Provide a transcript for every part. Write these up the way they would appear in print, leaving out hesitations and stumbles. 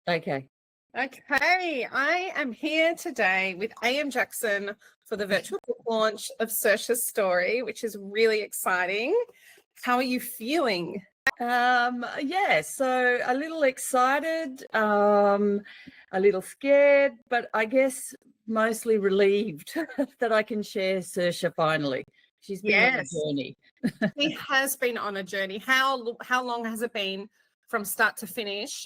Okay. Okay, I am here today with A.M. Jaxon for the virtual book launch of Saoirse's story, which is really exciting. How are you feeling? Yeah, so a little excited, a little scared, but I guess mostly relieved that I can share Saoirse finally. She's been on a journey. She has been on a journey. How long has it been from start to finish?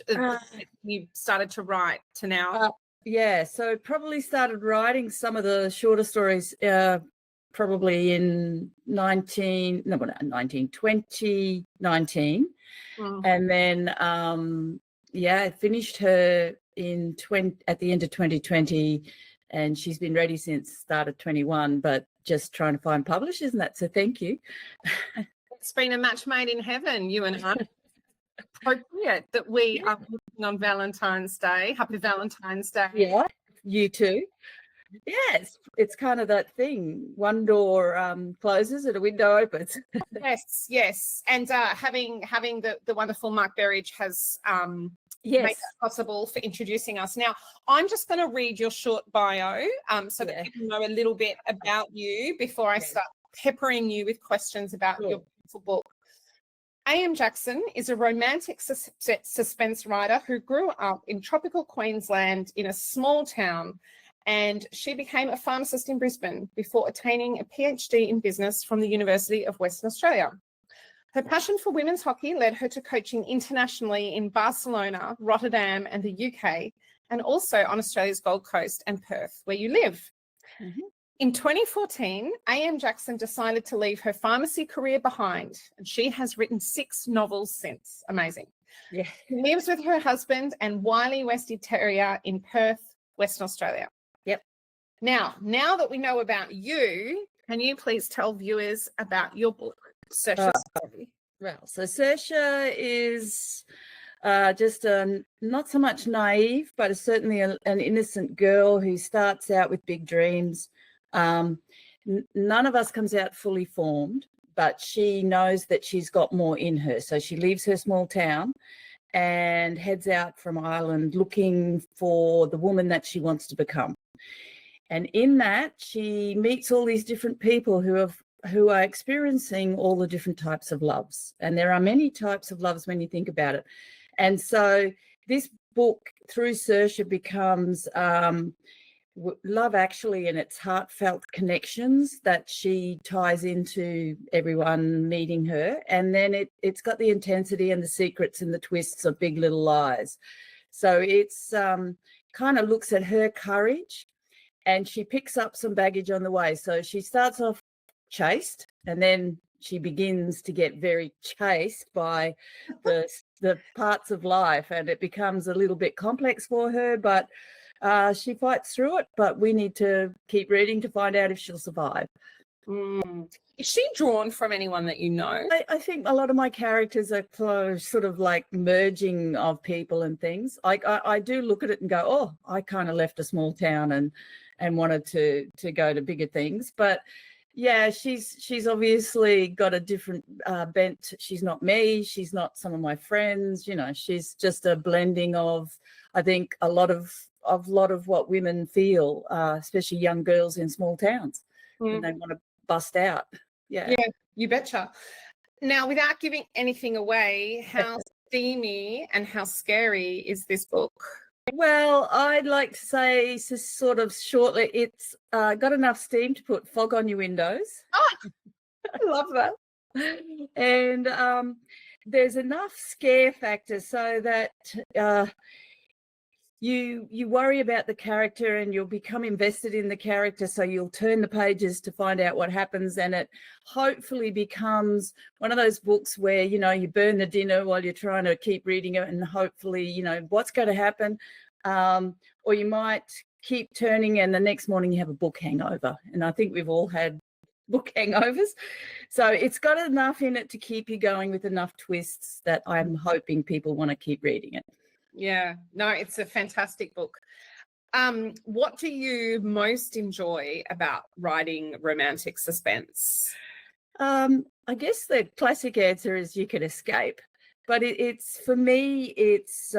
You started to write to now? Yeah, so probably started writing some of the shorter stories probably in 2019. And then I finished her at the end of 2020, and she's been ready since start of 21, but just trying to find publishers, and that's a thank you. It's been a match made in heaven, you and I. Appropriate that we are working on Valentine's Day. Happy Valentine's Day. Yeah, you too. Yes, it's kind of that thing. One door closes and a window opens. Yes. And having the wonderful Mark Berridge has made that possible for introducing us. Now, I'm just going to read your short bio so that people know a little bit about you before I start peppering you with questions about your beautiful book. A.M. Jaxon is a romantic suspense writer who grew up in tropical Queensland in a small town, and she became a pharmacist in Brisbane before attaining a PhD in business from the University of Western Australia. Her passion for women's hockey led her to coaching internationally in Barcelona, Rotterdam, and the UK, and also on Australia's Gold Coast and Perth, where you live. Mm-hmm. In 2014, A.M. Jaxon decided to leave her pharmacy career behind, and she has written 6 novels since. Amazing. Yeah. She lives with her husband and wily Westie Terrier in Perth, Western Australia. Yep. Now that we know about you, can you please tell viewers about your book, Saoirse's story? Well, so Saoirse is just not so much naive, but certainly an innocent girl who starts out with big dreams. None of us comes out fully formed, but she knows that she's got more in her. So she leaves her small town and heads out from Ireland looking for the woman that she wants to become. And in that, she meets all these different people who are experiencing all the different types of loves. And there are many types of loves when you think about it. And so this book, through Saoirse, becomes love actually, and its heartfelt connections that she ties into everyone meeting her. And then it's got the intensity and the secrets and the twists of Big Little Lies. So it's kind of looks at her courage, and she picks up some baggage on the way. So she starts off chaste, and then she begins to get very chased by the parts of life, and it becomes a little bit complex for her, but she fights through it. But we need to keep reading to find out if she'll survive. Is she drawn from anyone that you know? I think a lot of my characters are sort of like merging of people and things. I do look at it and go, oh, I kind of left a small town and wanted to go to bigger things. But yeah, she's obviously got a different bent. She's not me. She's not some of my friends. You know, she's just a blending of, I think, a lot of what women feel, especially young girls in small towns, and they want to bust out. Yeah, you betcha. Now, without giving anything away, how steamy and how scary is this book? Well, I'd like to say sort of shortly, it's got enough steam to put fog on your windows. Oh, I love that. And there's enough scare factor so that you worry about the character and you'll become invested in the character, so you'll turn the pages to find out what happens, and it hopefully becomes one of those books where, you know, you burn the dinner while you're trying to keep reading it, and hopefully, you know, what's going to happen, or you might keep turning and the next morning you have a book hangover, and I think we've all had book hangovers. So it's got enough in it to keep you going with enough twists that I'm hoping people want to keep reading it. Yeah, no, it's a fantastic book. What do you most enjoy about writing romantic suspense? I guess the classic answer is you can escape. but it's for me, it's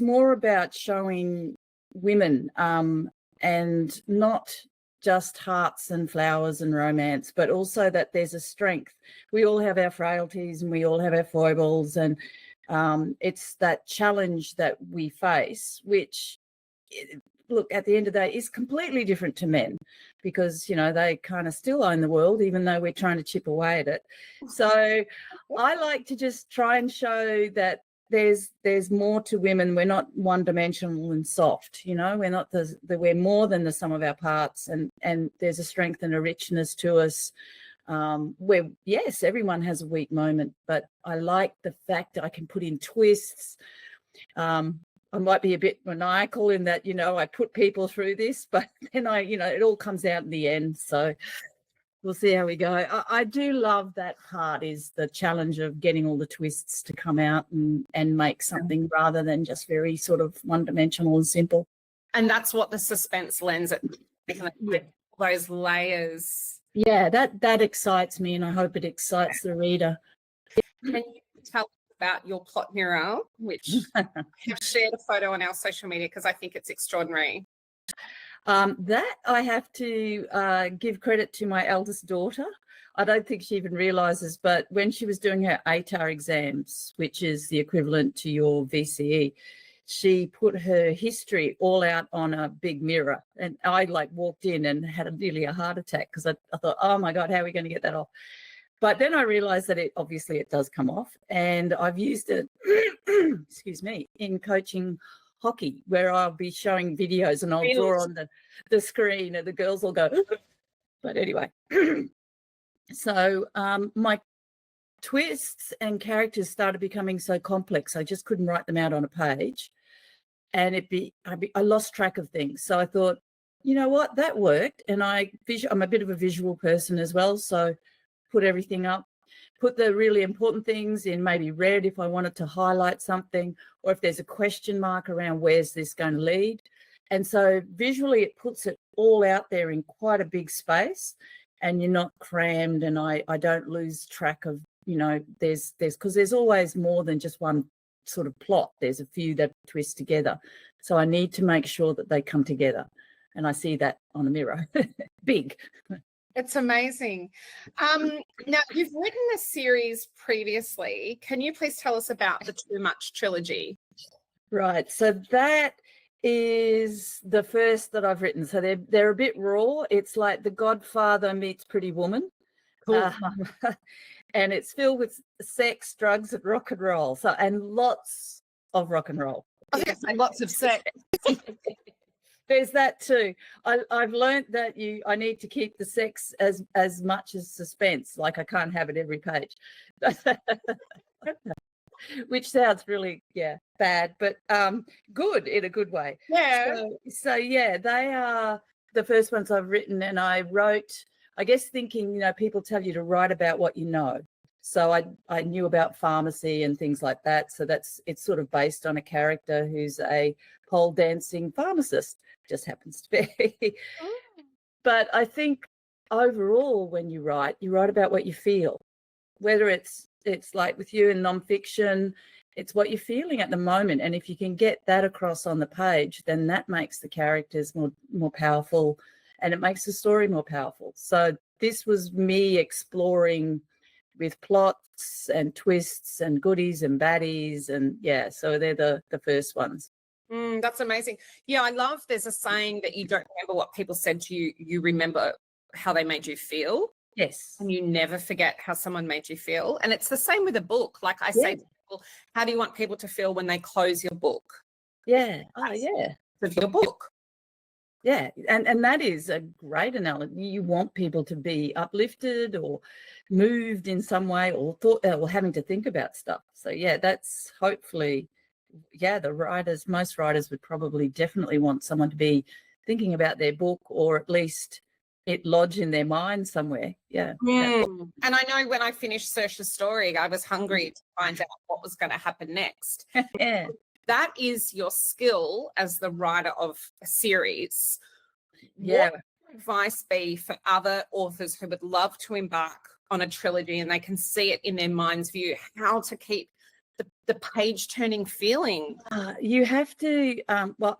more about showing women, and not just hearts and flowers and romance, but also that there's a strength. We all have our frailties and we all have our foibles, and it's that challenge that we face, which, look, at the end of the day, is completely different to men, because, you know, they kind of still own the world, even though we're trying to chip away at it. So I like to just try and show that there's more to women. We're not one-dimensional and soft, you know. We're not we're more than the sum of our parts, and there's a strength and a richness to us, where, yes, everyone has a weak moment, but I like the fact that I can put in twists. I might be a bit maniacal in that, you know, I put people through this, but then it all comes out in the end. So we'll see how we go. I do love that part, is the challenge of getting all the twists to come out and make something rather than just very sort of one-dimensional and simple. And that's what the suspense lends it, those layers. Yeah, that excites me, and I hope it excites the reader. Can you tell us about your plot mural, which I have shared a photo on our social media because I think it's extraordinary? That I have to give credit to my eldest daughter. I don't think she even realises, but when she was doing her ATAR exams, which is the equivalent to your VCE, she put her history all out on a big mirror, and I walked in and had nearly a heart attack, because I thought, oh my God, how are we going to get that off? But then I realised that it does come off, and I've used it, excuse me, in coaching hockey, where I'll be showing videos and I'll draw on the screen and the girls will go. But anyway, so my twists and characters started becoming so complex, I just couldn't write them out on a page, and I lost track of things. So I thought, you know what, that worked. And I'm a bit of a visual person as well, so put everything up, put the really important things in maybe red if I wanted to highlight something, or if there's a question mark around where's this going to lead. And so visually it puts it all out there in quite a big space, and you're not crammed, and I don't lose track of, you know, there's because there's always more than just one sort of plot. There's a few that twist together. So I need to make sure that they come together, and I see that on a mirror. Big. It's amazing. Now, you've written a series previously. Can you please tell us about the Too Much Trilogy? Right. So that is the first that I've written. So they're a bit raw. It's like The Godfather meets Pretty Woman. Cool. And it's filled with sex, drugs, and rock and roll. So, and lots of rock and roll. I was going to say lots of sex. There's that too. I've learned that I need to keep the sex as much as suspense. Like, I can't have it every page, which sounds really bad, but good in a good way. Yeah. So yeah, they are the first ones I've written, and I wrote, I guess, thinking, you know, people tell you to write about what you know. So I knew about pharmacy and things like that. So it's sort of based on a character who's a pole dancing pharmacist, just happens to be. But I think overall, when you write about what you feel, whether it's like with you in nonfiction, it's what you're feeling at the moment. And if you can get that across on the page, then that makes the characters more powerful, and it makes the story more powerful. So this was me exploring with plots and twists and goodies and baddies, and so they're the first ones. That's amazing. Yeah, I love, there's a saying that you don't remember what people said to you, you remember how they made you feel. Yes. And you never forget how someone made you feel. And it's the same with a book. Like I say to people, how do you want people to feel when they close your book? Yeah. Oh, yeah. Of your book. Yeah, and that is a great analogy. You want people to be uplifted or moved in some way, or having to think about stuff. So yeah, that's hopefully, most writers would probably definitely want someone to be thinking about their book, or at least it lodge in their mind somewhere. Yeah. And I know when I finished Saoirse's story, I was hungry to find out what was going to happen next. Yeah. That is your skill as the writer of a series. Yeah. What would advice be for other authors who would love to embark on a trilogy and they can see it in their mind's view, how to keep the page turning feeling? You have to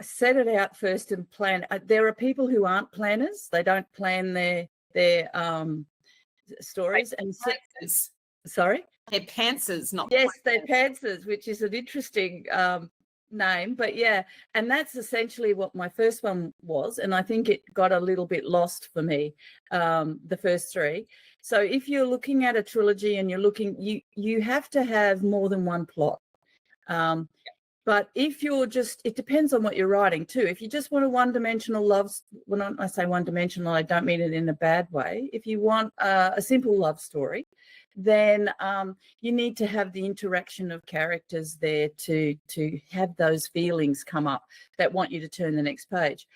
set it out first and plan. There are people who aren't planners. They don't plan their stories. And sorry, they're pantsers, not yes, they're pantsers, which is an interesting name. But yeah, and that's essentially what my first one was, and I think it got a little bit lost for me, the first three. So if you're looking at a trilogy and you're looking, you have to have more than one plot. But if you're just, it depends on what you're writing too. If you just want a one-dimensional love, when I say one-dimensional, I don't mean it in a bad way. If you want a simple love story, then you need to have the interaction of characters there to have those feelings come up that want you to turn the next page.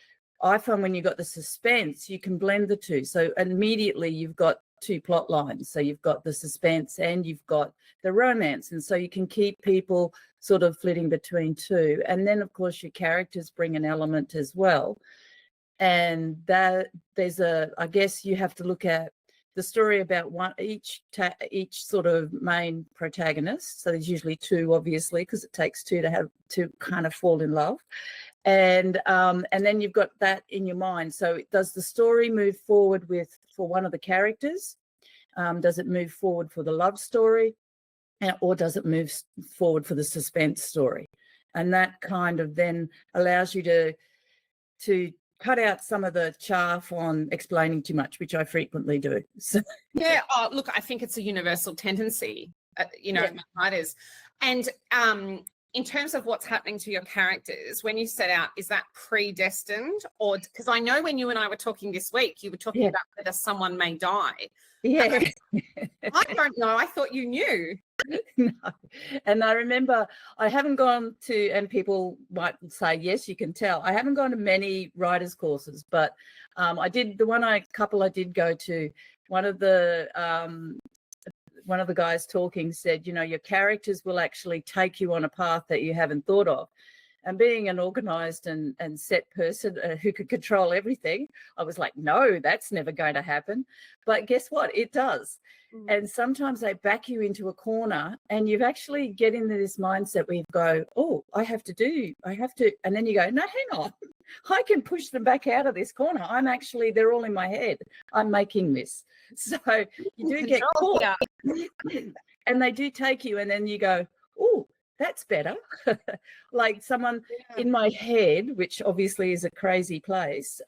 I find when you've got the suspense, you can blend the two. So immediately you've got two plot lines. So you've got the suspense and you've got the romance. And so you can keep people sort of flitting between two. And then, of course, your characters bring an element as well. And that I guess you have to look at the story about each sort of main protagonist. So there's usually two, obviously, because it takes two to kind of fall in love. And then you've got that in your mind. So does the story move forward for one of the characters? Does it move forward for the love story? Or does it move forward for the suspense story? And that kind of then allows you to cut out some of the chaff on explaining too much, which I frequently do. So, yeah. Oh, look, I think it's a universal tendency, writers. And in terms of what's happening to your characters, when you set out, is that predestined? Or because I know when you and I were talking this week, you were talking about whether someone may die. Yeah. I don't know. I thought you knew. No. And I remember I haven't gone to, and people might say, yes, you can tell, I haven't gone to many writers' courses, but I did, couple I did go to, one of the guys talking said, your characters will actually take you on a path that you haven't thought of. And being an organised and set person who could control everything, I was like, no, that's never going to happen. But guess what? It does. And sometimes they back you into a corner and you've actually get into this mindset where you go, oh, I have to. And then you go, no, hang on. I can push them back out of this corner. They're all in my head. I'm making this. So you do get caught. And they do take you and then you go, oh, that's better. Like someone in my head, which obviously is a crazy place,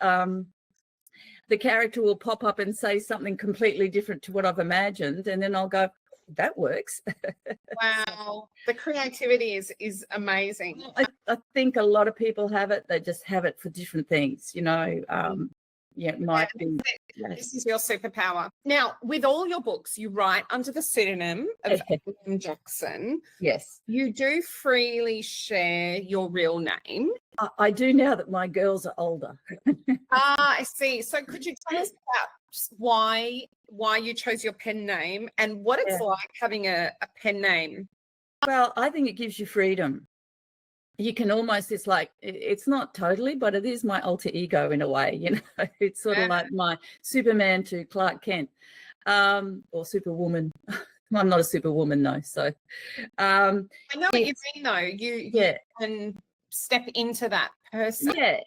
the character will pop up and say something completely different to what I've imagined. And then I'll go, that works. Wow. The creativity is amazing. I think a lot of people have it. They just have it for different things, it might be. Yes. This is your superpower. Now, with all your books, you write under the pseudonym of Jaxon. Yes. You do freely share your real name. I do now that my girls are older. I see. So could you tell us about why you chose your pen name and what it's like having a pen name? Well, I think it gives you freedom. You can almost, it's not totally, but it is my alter ego in a way, It's sort of like my Superman to Clark Kent, or Superwoman. I'm not a Superwoman though, so. I know what you mean though. You can step into that person. Yeah,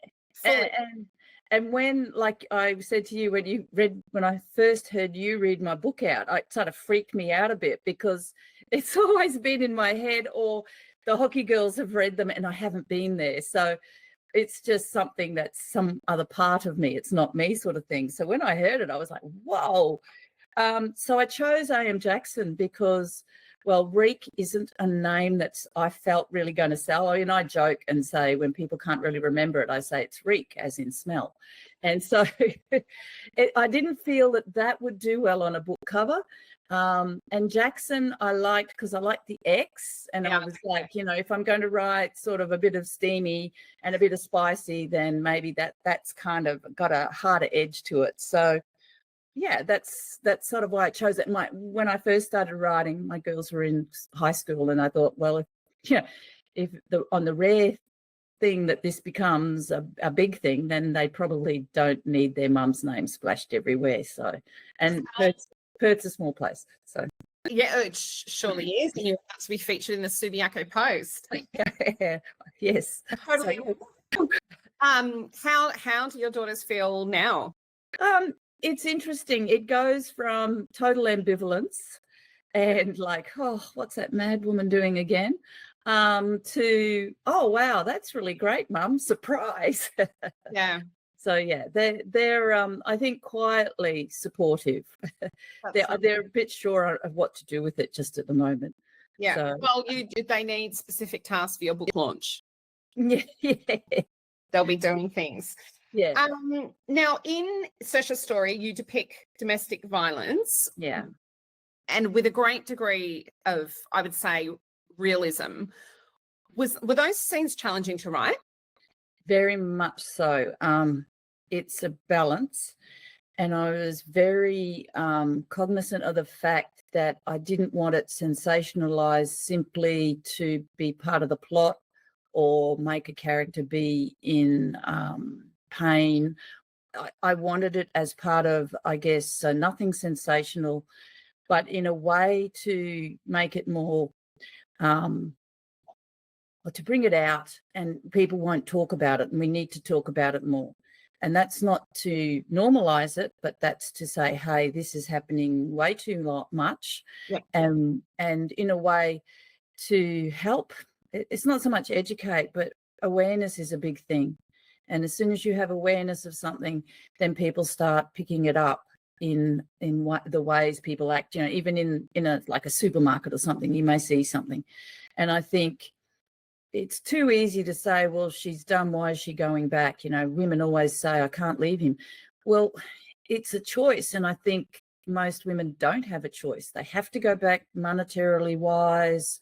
and when, like I said to you, when I first heard you read my book out, it sort of freaked me out a bit because it's always been in my head, or the hockey girls have read them and I haven't been there. So it's just something that's some other part of me. It's not me sort of thing. So when I heard it, I was like, whoa. So I chose A.M. Jaxon because, well, Reek isn't a name that I felt really going to sell. I mean, I joke and say when people can't really remember it, I say it's Reek, as in smell. And so I didn't feel that would do well on a book cover. And Jaxon I liked because I liked the X, and I was like, if I'm going to write sort of a bit of steamy and a bit of spicy, then maybe that's kind of got a harder edge to it. So yeah, that's sort of why I chose it. When I first started writing, my girls were in high school, and I thought, well, if on the rare thing that this becomes a big thing, then they probably don't need their mum's name splashed everywhere. So, and Perth's a small place, so. Yeah, it surely is. And you're about to be featured in the Subiaco Post. Yes. Totally. So, How do your daughters feel now? it's interesting. It goes from total ambivalence and like, oh, what's that mad woman doing again? To, oh wow, that's really great, Mum. Surprise. Yeah. So yeah, they're I think quietly supportive. They're a bit sure of what to do with it just at the moment. Yeah. So, well, they need specific tasks for your book launch. Yeah. They'll be doing things. Yeah. Now, in Saoirse's story, you depict domestic violence. Yeah. And with a great degree of, I would say, realism. Were those scenes challenging to write? Very much so. It's a balance. And I was very cognizant of the fact that I didn't want it sensationalized simply to be part of the plot or make a character be in pain. I wanted it as part of, I guess, nothing sensational, but in a way to make it more, or to bring it out, and people won't talk about it, and we need to talk about it more. And that's not to normalize it, but that's to say, hey, this is happening way too much. Yeah. And in a way to help. It's not so much educate, but awareness is a big thing. And as soon as you have awareness of something, then people start picking it up in the ways people act. You know, even in a like a supermarket or something, you may see something. And I think it's too easy to say, well, she's done, why is she going back? You know, women always say, I can't leave him. Well, it's a choice. And I think most women don't have a choice. They have to go back monetarily wise.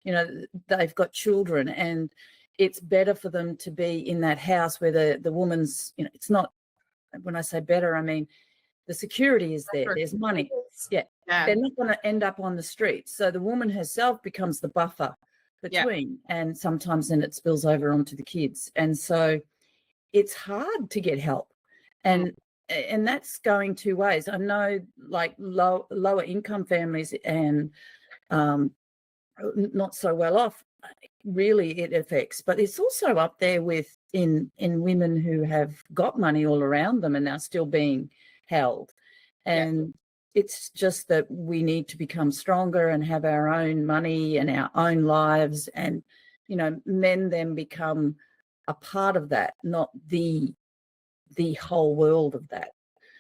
You know, they've got children, and it's better for them to be in that house where the woman's, you know, it's not, when I say better, I mean, the security is there. There's money. Yeah. They're not going to end up on the streets. So the woman herself becomes the buffer between, and sometimes then it spills over onto the kids. And so it's hard to get help. And that's going two ways. I know, like lower income families and not so well off, really it affects. But it's also up there with in women who have got money all around them and are still being held. And it's just that we need to become stronger and have our own money and our own lives. And, you know, men then become a part of that, not the whole world of that.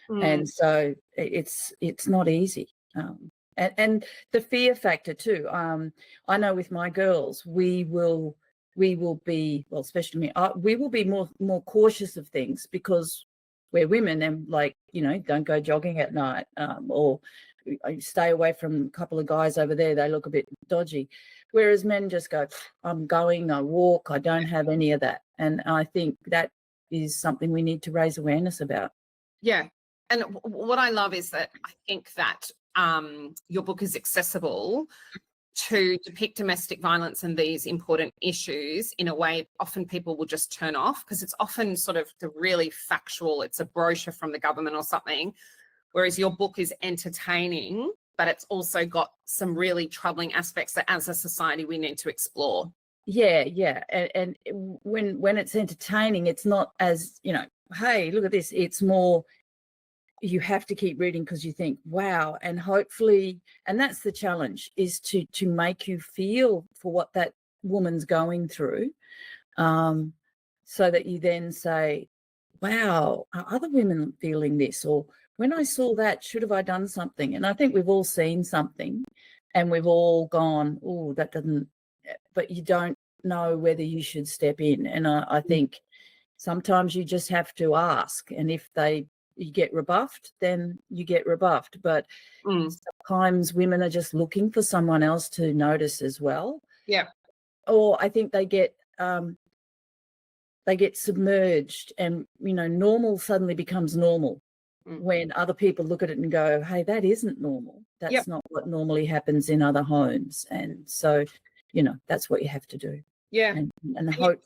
And so it's not easy. And the fear factor too. I know with my girls, we will be, well, especially me, we will be more cautious of things because we're women, and like, you know, don't go jogging at night, or stay away from a couple of guys over there, they look a bit dodgy. Whereas men just go, I'm going, I walk, I don't have any of that. And I think that is something we need to raise awareness about. Yeah. And what I love is that I think that your book is accessible to depict domestic violence and these important issues in a way often people will just turn off, because it's often sort of the really factual, it's a brochure from the government or something, whereas your book is entertaining, but it's also got some really troubling aspects that as a society we need to explore. Yeah. And when it's entertaining, it's not as, you know, hey, look at this. It's more, you have to keep reading because you think, wow. And hopefully, and that's the challenge, is to make you feel for what that woman's going through, so that you then say, wow, are other women feeling this? Or when I saw that, should have I done something? And I think we've all seen something and we've all gone, oh, that doesn't, but you don't know whether you should step in. And I think sometimes you just have to ask. And if you get rebuffed, then you get rebuffed. But sometimes women are just looking for someone else to notice as well. Yeah. Or I think they get submerged, and, you know, normal suddenly becomes normal when other people look at it and go, hey, that isn't normal. That's not what normally happens in other homes. And so, you know, that's what you have to do. Yeah. And hope,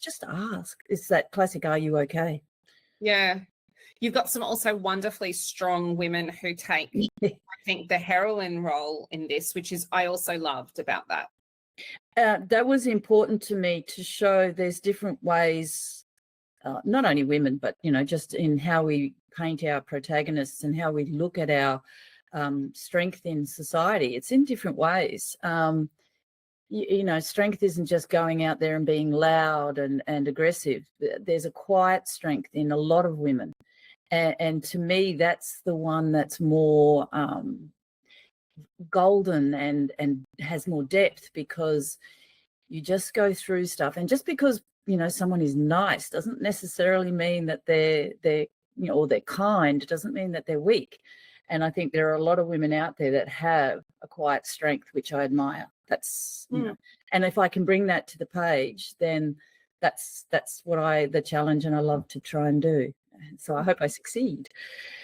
just ask. It's that classic, are you okay? Yeah. You've got some also wonderfully strong women who take, I think, the heroine role in this, which is I also loved about that. That was important to me to show there's different ways, not only women, but, just in how we paint our protagonists and how we look at our strength in society. It's in different ways. Strength isn't just going out there and being loud and aggressive. There's a quiet strength in a lot of women. And to me, that's the one that's more golden and has more depth, because you just go through stuff. And just because, someone is nice doesn't necessarily mean that they're or they're kind. It doesn't mean that they're weak. And I think there are a lot of women out there that have a quiet strength, which I admire. That's, and if I can bring that to the page, then that's the challenge, and I love to try and do. So I hope I succeed.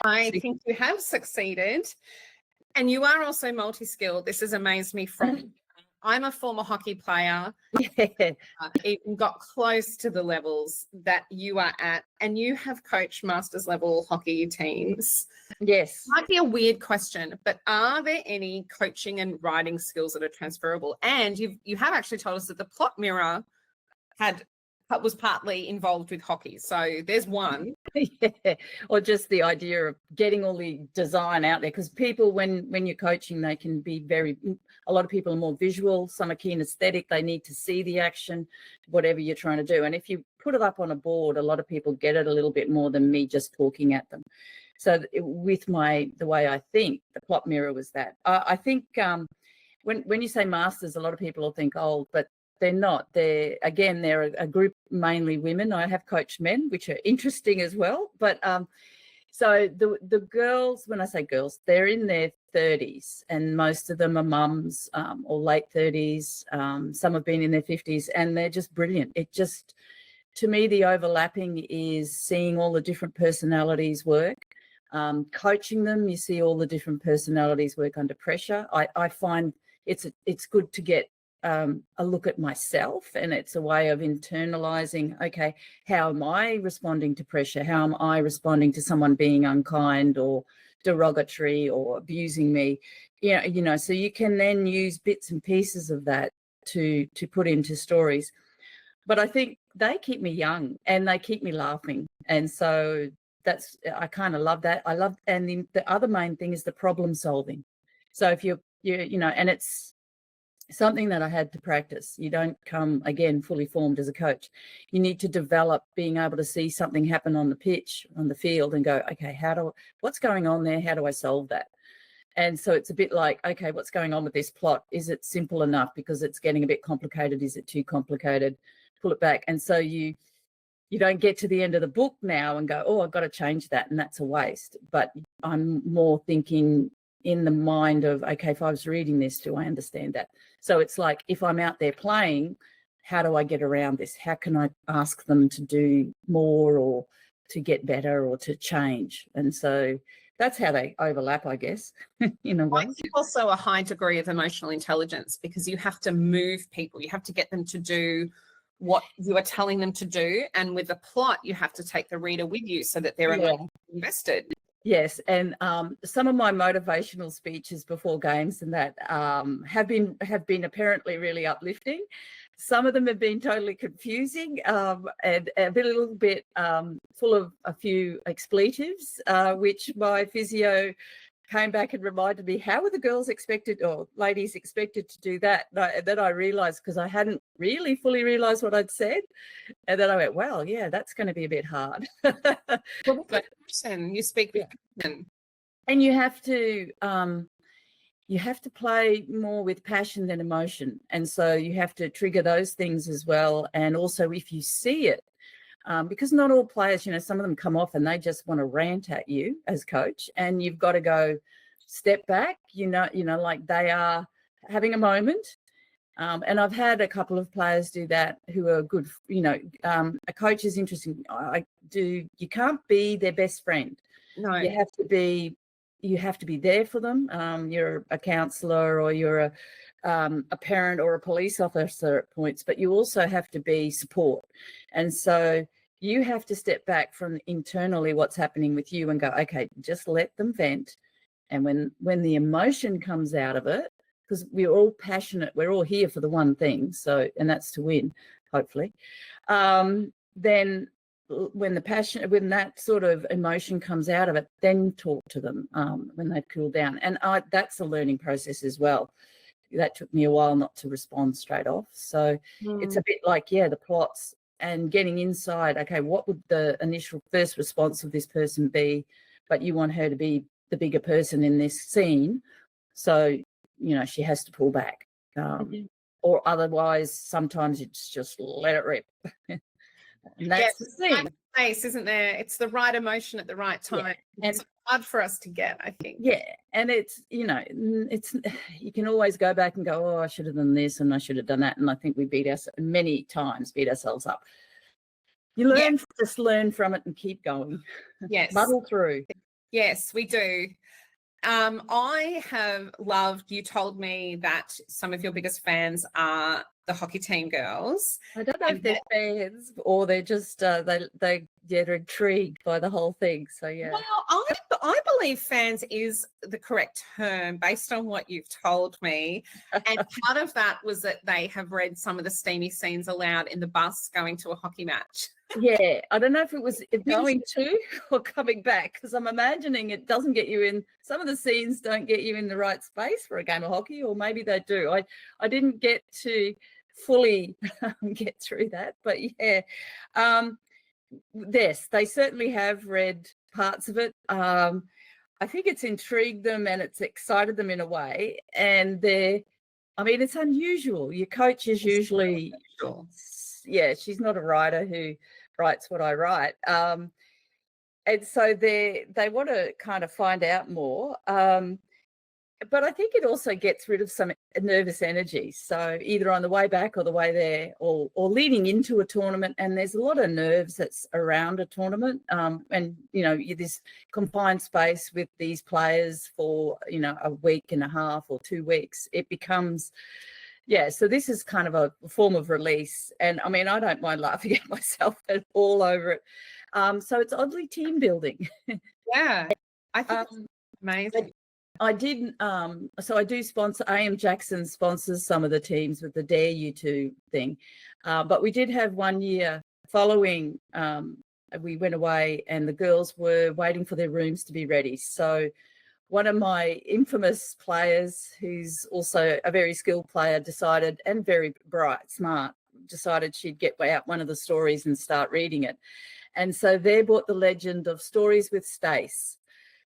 I think you have succeeded. And you are also multi-skilled. This has amazed me from, I'm a former hockey player. Yeah. Even got close to the levels that you are at, and you have coached masters level hockey teams. Yes. Might be a weird question, but are there any coaching and writing skills that are transferable? And you have actually told us that the plot mirror was partly involved with hockey. So there's one. Yeah. Or just the idea of getting all the design out there, because people, when you're coaching, they can be a lot of people are more visual, some are kinesthetic, they need to see the action, whatever you're trying to do. And if you put it up on a board, a lot of people get it a little bit more than me just talking at them. So with the way I think, the plot mirror was that. I think when you say masters, a lot of people will think old, but they're not. They're a group mainly women. I have coached men, which are interesting as well. But so the girls, when I say girls, they're in their 30s, and most of them are mums or late 30s. Some have been in their 50s, and they're just brilliant. It just, to me, the overlapping is seeing all the different personalities work. Coaching them, you see all the different personalities work under pressure. I find it's good to get a look at myself, and it's a way of internalizing, okay, how am I responding to pressure? How am I responding to someone being unkind or derogatory or abusing me? So you can then use bits and pieces of that to put into stories. But I think they keep me young and they keep me laughing. And so I kind of love that. And the other main thing is the problem solving. So if you and it's something that I had to practice. You don't come, again, fully formed as a coach. You need to develop being able to see something happen on the pitch, on the field, and go, okay, what's going on there? How do I solve that? And so it's a bit like, okay, what's going on with this plot? Is it simple enough? Because it's getting a bit complicated. Is it too complicated? Pull it back. And so you don't get to the end of the book now and go, oh, I've got to change that, and that's a waste. But I'm more thinking in the mind of, okay, if I was reading this, do I understand that? So it's like, if I'm out there playing, how do I get around this? How can I ask them to do more or to get better or to change? And so that's how they overlap, I guess, in a way. It's also a high degree of emotional intelligence, because you have to move people. You have to get them to do what you are telling them to do. And with the plot, you have to take the reader with you so that they're invested. Yes, and some of my motivational speeches before games and that have been apparently really uplifting. Some of them have been totally confusing and a little bit full of a few expletives, which my physio came back and reminded me, how were the girls expected or ladies expected to do that? And then I realised, because I hadn't really fully realised what I'd said. And then I went, well, yeah, that's going to be a bit hard. But you speak with passion. And you have to play more with passion than emotion. And so you have to trigger those things as well. And also if you see it, because not all players, some of them come off and they just want to rant at you as coach, and you've got to go step back, like they are having a moment. And I've had a couple of players do that who are good. A coach is interesting. You can't be their best friend. No, you have to be there for them. You're a counsellor or you're a parent or a police officer at points, but you also have to be support. And so You have to step back from internally what's happening with you and go, okay, just let them vent. And when the emotion comes out of it, because we're all passionate, we're all here for the one thing, so, and that's to win, hopefully. Then when that sort of emotion comes out of it, then talk to them when they've cooled down. And that's a learning process as well. That took me a while not to respond straight off. So it's a bit like, the plots and getting inside, okay, what would the initial first response of this person be? But you want her to be the bigger person in this scene. So, she has to pull back. Or otherwise, sometimes it's just let it rip. And that's the thing. Place, isn't there? It's the right emotion at the right time. Yeah. And it's hard for us to get, I think. Yeah. And it's, you can always go back and go, oh, I should have done this and I should have done that. And I think we many times beat ourselves up. You just learn from it and keep going. Yes. Muddle through. Yes, we do. I have loved, you told me that some of your biggest fans are the hockey team girls. I don't know if they're fans or they're just they're intrigued by the whole thing. So yeah. Well, I believe fans is the correct term based on what you've told me. And part of that was that they have read some of the steamy scenes aloud in the bus going to a hockey match. Yeah, I don't know if it was going to or coming back, because I'm imagining it doesn't get you in. Some of the scenes don't get you in the right space for a game of hockey, or maybe they do. I didn't get to fully get through that, but yeah, yes, they certainly have read parts of it. I think it's intrigued them and it's excited them in a way, and it's unusual. Your coach is usually, she's not a writer who writes what I write. And so they want to kind of find out more. But I think it also gets rid of some nervous energy. So either on the way back or the way there or leading into a tournament. And there's a lot of nerves that's around a tournament. And, you're this confined space with these players for, a week and a half or 2 weeks. It becomes... Yeah, so this is kind of a form of release. And I don't mind laughing at myself all over it. So it's oddly team building. Yeah, I think it's amazing. I did, so I do sponsor, Jaxon sponsors some of the teams with the Dare You To thing. But we did have 1 year following, we went away and the girls were waiting for their rooms to be ready. So one of my infamous players, who's also a very skilled player, decided, and very bright, smart, decided she'd get out one of the stories and start reading it. And so they bought the legend of Stories with Stace.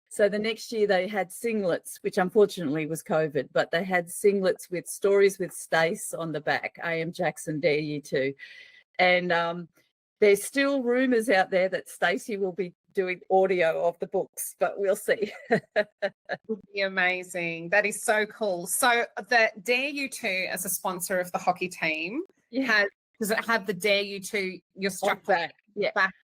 So the next year they had singlets, which unfortunately was COVID, but they had singlets with Stories with Stace on the back, A.M. Jaxon, Dare You To. And there's still rumours out there that Stacey will be doing audio of the books, but we'll see. Would be amazing. That is so cool. So the Dare You To as a sponsor of the hockey team, does it have the Dare You To, your strap back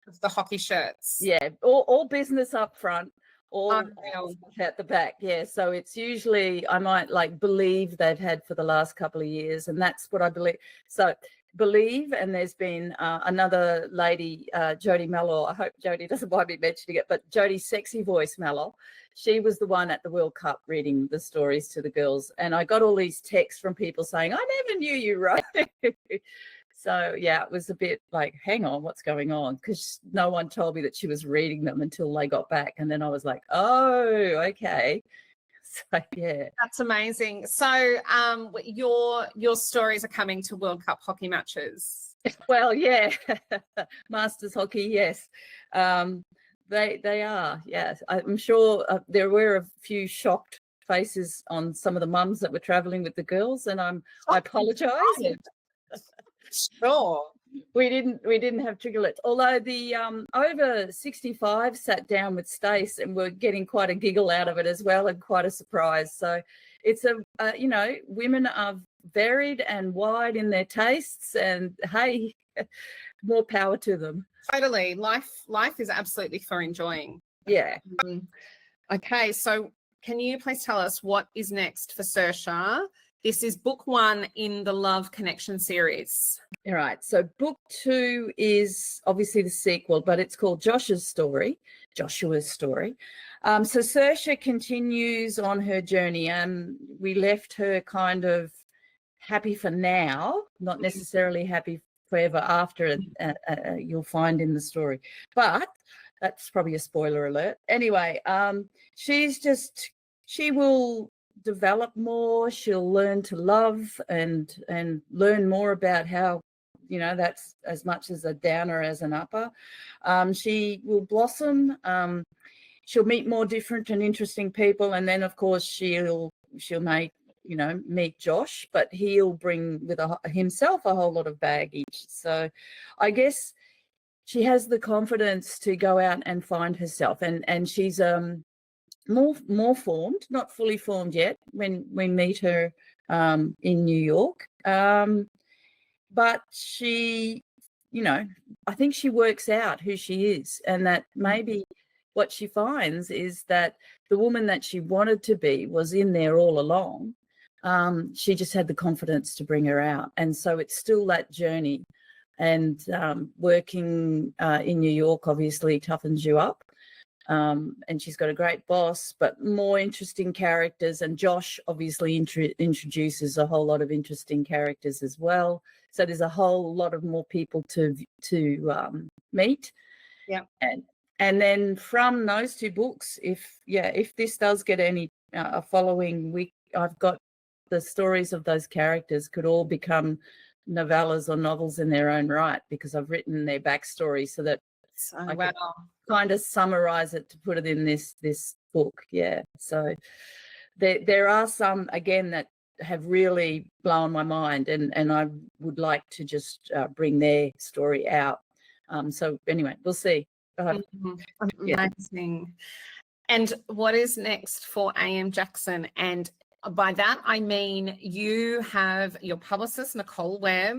of the hockey shirts? Yeah, all business up front, all at the back. Yeah, so it's usually, I might believe they've had for the last couple of years, and that's what I believe. So believe, and there's been another lady, Jodie Mellor. I hope Jodie doesn't mind me mentioning it, but Jodie's sexy voice Mellor, she was the one at the World Cup reading the stories to the girls, and I got all these texts from people saying, I never knew you wrote. So yeah, it was a bit like, hang on, what's going on? Because no one told me that she was reading them until they got back, and then I was like, oh, okay. So yeah, that's amazing. So your stories are coming to World Cup hockey matches. Well, yeah, Masters hockey, yes, they are. Yes, I'm sure there were a few shocked faces on some of the mums that were travelling with the girls, and I apologise. Sure. We didn't have triglets, although the over 65 sat down with Stace and were getting quite a giggle out of it as well, and quite a surprise. So it's women are varied and wide in their tastes, and hey, more power to them. Totally. Life is absolutely for enjoying. Yeah. Okay, so can you please tell us what is next for Saoirse This is book 1 in the Love Connection series. All right. So book 2 is obviously the sequel, but it's called Joshua's Story. So Saoirse continues on her journey. We left her kind of happy for now, not necessarily happy forever after, you'll find in the story. But that's probably a spoiler alert. Anyway, she will develop more. She'll learn to love and learn more about how, that's as much as a downer as an upper. She will blossom. She'll meet more different and interesting people, and then of course she'll meet Josh, but he'll bring with himself a whole lot of baggage. So I guess she has the confidence to go out and find herself, and she's more formed, not fully formed yet when we meet her in New York. But she, I think she works out who she is, and that maybe what she finds is that the woman that she wanted to be was in there all along. She just had the confidence to bring her out. And so it's still that journey. And working in New York obviously toughens you up. And she's got a great boss, but more interesting characters. And Josh obviously introduces a whole lot of interesting characters as well. So there's a whole lot of more people to meet. Yeah. And then from those 2 books, if this does get any a following week, I've got the stories of those characters could all become novellas or novels in their own right, because I've written their backstory so that I can kind of summarize it to put it in this book. Yeah. So there are some, again, that have really blown my mind, and I would like to just bring their story out. So anyway, we'll see. Amazing. And what is next for A.M. Jaxon? And by that I mean you have your publicist Nicole Webb,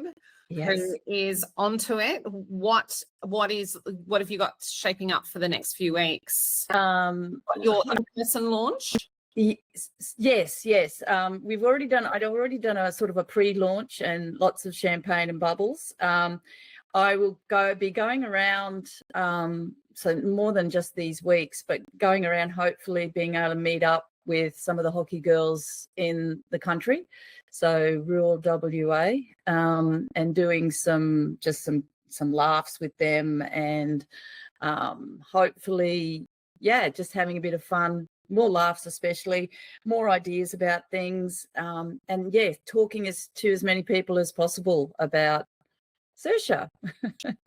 who is onto it. What have you got shaping up for the next few weeks? Your in-person launch. Yes. I'd already done a sort of a pre-launch and lots of champagne and bubbles. I will be going around, so more than just these weeks, but going around, hopefully being able to meet up with some of the hockey girls in the country, so rural WA, and doing some laughs with them, and hopefully, just having a bit of fun, more laughs, especially more ideas about things, and talking to as many people as possible about Saoirse.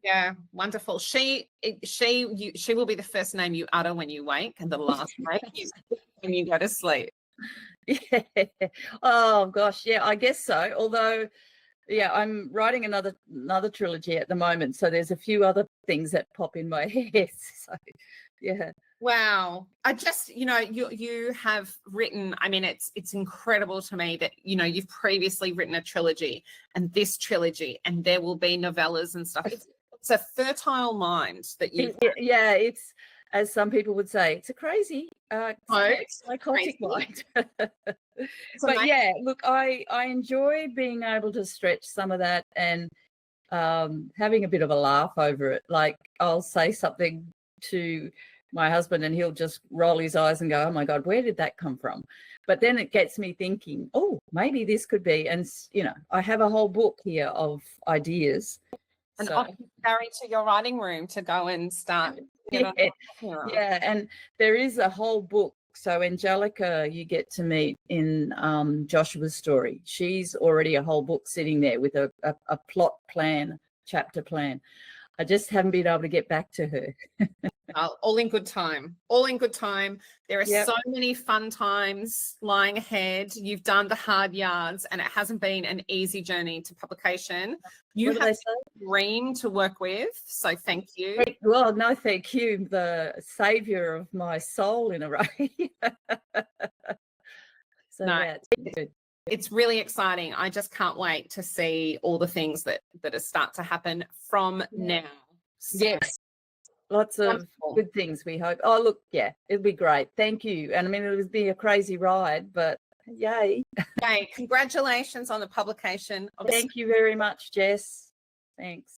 Yeah, wonderful. She will be the first name you utter when you wake, and the last name when you go to sleep. Yeah. Oh gosh, yeah, I guess so. Although, I'm writing another trilogy at the moment, so there's a few other things that pop in my head. So, yeah. Wow. I just, you have written, I mean, it's incredible to me that, you've previously written a trilogy and this trilogy, and there will be novellas and stuff. It's a fertile mind that you've Yeah, it's, as some people would say, it's a crazy, psychotic mind. But yeah, look, I enjoy being able to stretch some of that and having a bit of a laugh over it. Like, I'll say something to my husband and he'll just roll his eyes and go, oh my God, where did that come from? But then it gets me thinking, oh, maybe this could be. And, I have a whole book here of ideas. And I can carry to your writing room to go and start. Yeah, and there is a whole book. So Angelica, you get to meet in Joshua's story. She's already a whole book sitting there with a plot plan, chapter plan. I just haven't been able to get back to her. All in good time. All in good time. There are so many fun times lying ahead. You've done the hard yards, and it hasn't been an easy journey to publication. You have a dream to work with, so thank you. Well, no, thank you. The saviour of my soul, in a way. So that's good. It's really exciting. I just can't wait to see all the things that start to happen from now. So, yes. Lots of good things, we hope. Oh, look, it'll be great. Thank you. And I mean, it would be a crazy ride, but Yay. Okay, congratulations on the publication of Thank you very much, Jess. Thanks.